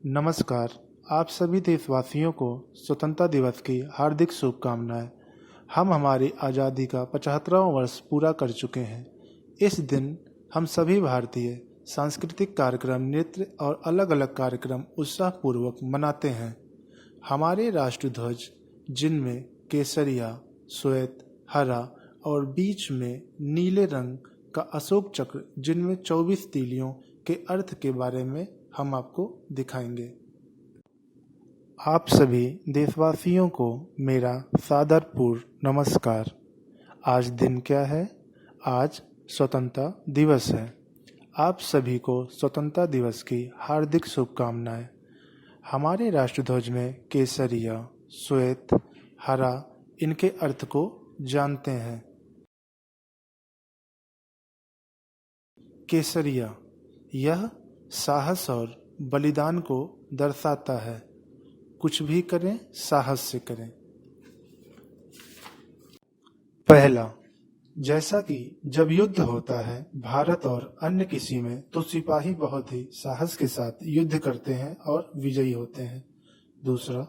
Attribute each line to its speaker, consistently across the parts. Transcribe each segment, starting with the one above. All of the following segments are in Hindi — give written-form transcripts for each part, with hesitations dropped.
Speaker 1: नमस्कार। आप सभी देशवासियों को स्वतंत्रता दिवस की हार्दिक शुभकामनाएं। हम हमारी आज़ादी का 75वां वर्ष पूरा कर चुके हैं। इस दिन हम सभी भारतीय सांस्कृतिक कार्यक्रम, नृत्य और अलग अलग कार्यक्रम उत्साहपूर्वक मनाते हैं। हमारे राष्ट्रध्वज, जिनमें केसरिया, श्वेत, हरा और बीच में नीले रंग का अशोक चक्र, जिनमें 24 तीलियों के अर्थ के बारे में हम आपको दिखाएंगे। आप सभी देशवासियों को मेरा सादरपूर्ण नमस्कार। आज दिन क्या है? आज स्वतंत्रता दिवस है। आप सभी को स्वतंत्रता दिवस की हार्दिक शुभकामनाएं। हमारे राष्ट्रध्वज में केसरिया, श्वेत, हरा, इनके अर्थ को जानते हैं। केसरिया, यह साहस और बलिदान को दर्शाता है। कुछ भी करें, साहस से करें। पहला, जैसा कि जब युद्ध होता है भारत और अन्य किसी में, तो सिपाही बहुत ही साहस के साथ युद्ध करते हैं और विजयी होते हैं। दूसरा,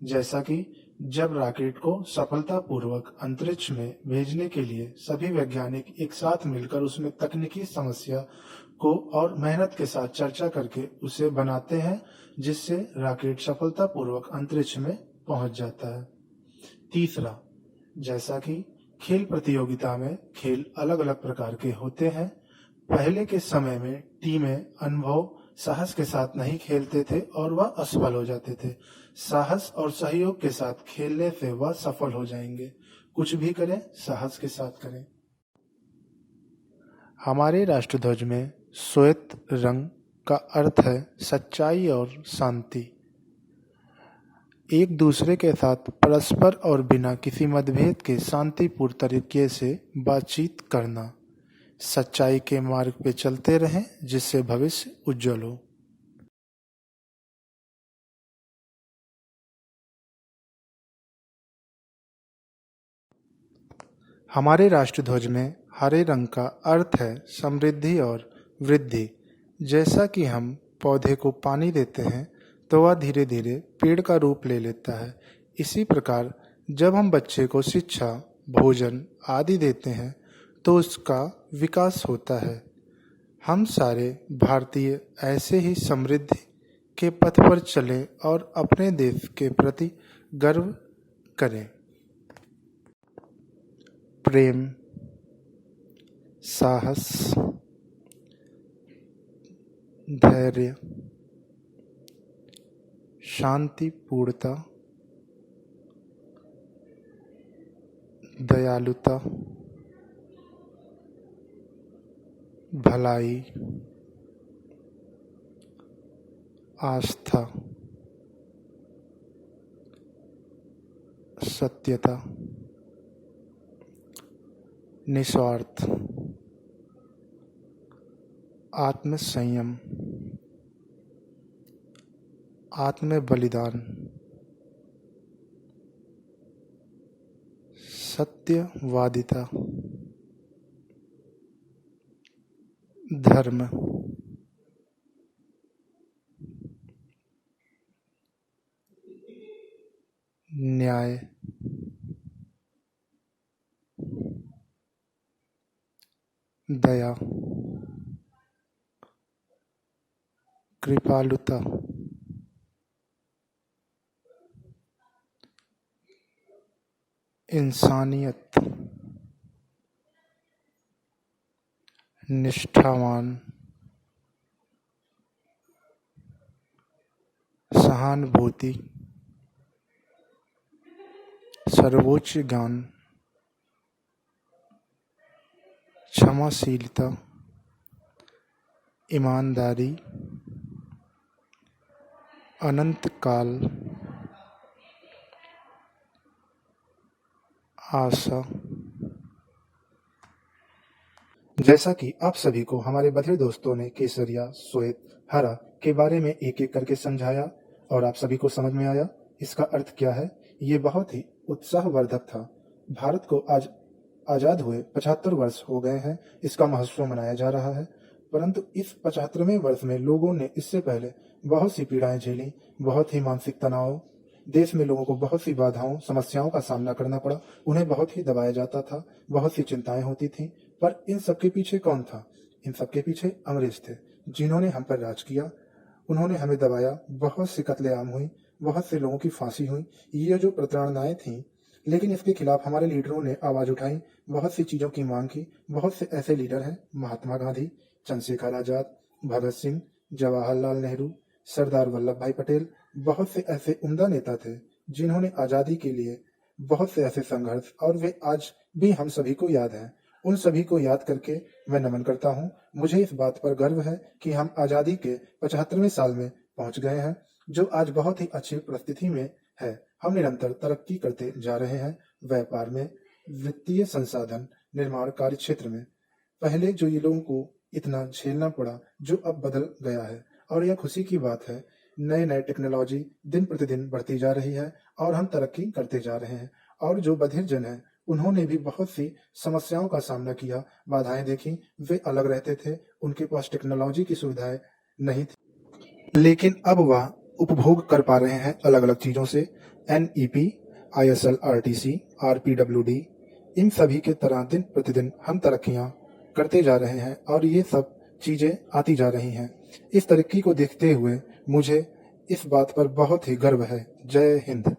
Speaker 1: जैसा कि जब रॉकेट को सफलतापूर्वक अंतरिक्ष में भेजने के लिए सभी वैज्ञानिक एक साथ मिलकर उसमें तकनीकी समस्या को और मेहनत के साथ चर्चा करके उसे बनाते हैं, जिससे रॉकेट सफलतापूर्वक अंतरिक्ष में पहुंच जाता है। तीसरा, जैसा कि खेल प्रतियोगिता में खेल अलग अलग प्रकार के होते हैं। पहले के समय में टीमें अनुभव, साहस के साथ नहीं खेलते थे और वह असफल हो जाते थे। साहस और सहयोग के साथ खेलने से वह सफल हो जाएंगे। कुछ भी करें, साहस के साथ करें। हमारे राष्ट्रध्वज में श्वेत रंग का अर्थ है सच्चाई और शांति। एक दूसरे के साथ परस्पर और बिना किसी मतभेद के शांतिपूर्ण तरीके से बातचीत करना। सच्चाई के मार्ग पे चलते रहें, जिससे भविष्य उज्जवल हो। हमारे राष्ट्रध्वज में हरे रंग का अर्थ है समृद्धि और वृद्धि। जैसा कि हम पौधे को पानी देते हैं तो वह धीरे धीरे पेड़ का रूप ले लेता है। इसी प्रकार जब हम बच्चे को शिक्षा, भोजन आदि देते हैं तो उसका विकास होता है। हम सारे भारतीय ऐसे ही समृद्धि के पथ पर चलें और अपने देश के प्रति गर्व करें। प्रेम, साहस, धैर्य, शांतिपूर्णता, दयालुता, भलाई, आस्था, सत्यता, निस्वार्थ, आत्मसंयम, आत्म बलिदान, सत्यवादिता, धर्म, न्याय, दया, कृपालुता, इंसानियत, निष्ठावान, सहानुभूति, सर्वोच्च ज्ञान, क्षमाशीलता, ईमानदारी, अनंत काल, आशा। जैसा कि आप सभी को हमारे बधिर दोस्तों ने केसरिया, श्वेत, हरा के बारे में एक एक करके समझाया और आप सभी को समझ में आया इसका अर्थ क्या है। ये बहुत ही उत्साहवर्धक था। भारत को आज आज़ाद हुए 75 वर्ष हो गए हैं। इसका महोत्सव मनाया जा रहा है। परंतु इस 75वें वर्ष में लोगों ने इससे पहले बहुत सी पीड़ाएं झेली, बहुत ही मानसिक तनाव, देश में लोगों को बहुत सी बाधाओं, समस्याओं का सामना करना पड़ा, उन्हें बहुत ही दबाया जाता था, बहुत सी चिंताएं होती थीं। पर इन सबके पीछे कौन था? इन सबके पीछे अंग्रेज थे, जिन्होंने हम पर राज किया। उन्होंने हमें दबाया, बहुत सी कत्लेआम हुई, बहुत से लोगों की फांसी हुई। ये जो प्रताड़नाएं थीं, लेकिन इसके खिलाफ हमारे लीडरों ने आवाज उठाई, बहुत सी चीजों की मांग की। बहुत से ऐसे लीडर हैं, महात्मा गांधी, चंद्रशेखर आजाद, भगत सिंह, जवाहरलाल नेहरू, सरदार वल्लभ भाई पटेल, बहुत से ऐसे उम्दा नेता थे जिन्होंने आजादी के लिए बहुत से ऐसे संघर्ष, और वे आज भी हम सभी को याद हैं। उन सभी को याद करके मैं नमन करता हूँ। मुझे इस बात पर गर्व है कि हम आजादी के 75वें साल में पहुंच गए हैं, जो आज बहुत ही अच्छी परिस्थिति में है। हम निरंतर तरक्की करते जा रहे हैं, व्यापार में, वित्तीय संसाधन, निर्माण कार्य क्षेत्र में। पहले जो ये लोगों को इतना झेलना पड़ा, जो अब बदल गया है, और यह खुशी की बात है। नए नए टेक्नोलॉजी दिन प्रतिदिन बढ़ती जा रही है और हम तरक्की करते जा रहे हैं। और जो बधिर जन है, उन्होंने भी बहुत सी समस्याओं का सामना किया, बाधाएं देखी। वे अलग रहते थे, उनके पास टेक्नोलॉजी की सुविधाएं नहीं थी, लेकिन अब वह उपभोग कर पा रहे हैं अलग अलग चीजों से। NEP, ISL, RTC, RPWD, इन सभी के तरह दिन प्रतिदिन हम तरक्कियां करते जा रहे हैं और ये सब चीजें आती जा रही हैं। इस तरक्की को देखते हुए मुझे इस बात पर बहुत ही गर्व है। जय हिंद।